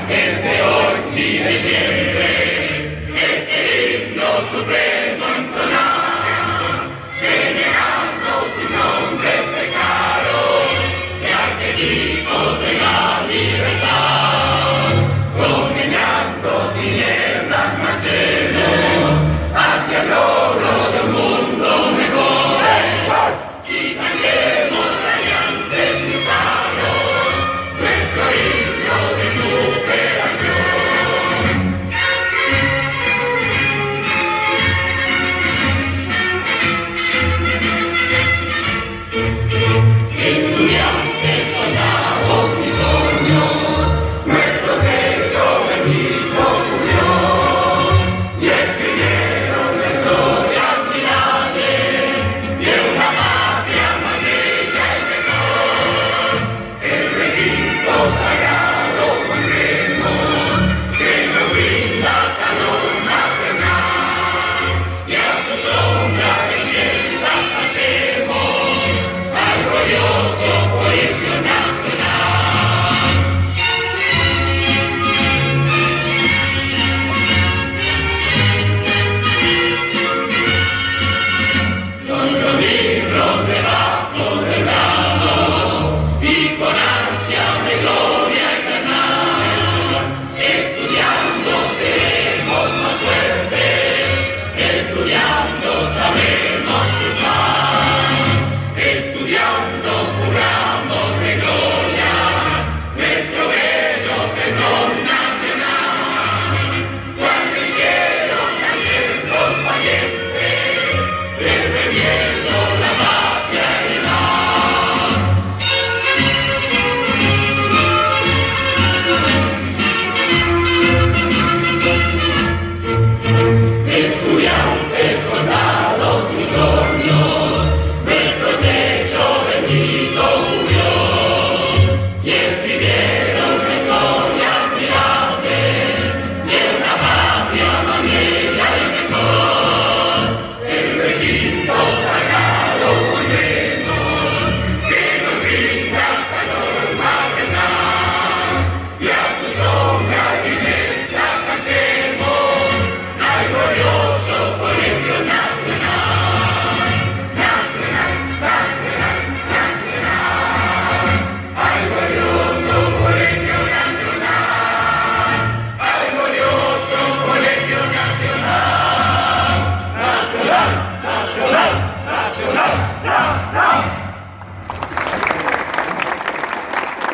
desde hoy y de siempre, este himno supremo entonar, venerando sus nombres pecados de arquetipos de la libertad, dominando tinieblas marchemos hacia el logro de un mundo mejor, y cantemos radiantes y faros nuestro himno de superación. Estudiantes, soldados, bisoños, nuestro pecho bendito cubrió, y escribieron la historia admirable de una patria más bella y mejor. El recinto sagrado pondremos, que nos brinda calor maternal, y a su sombra preciosa cantemos al glorioso pueblo nacional. Con los libros debajo del brazo y con ansia de gloria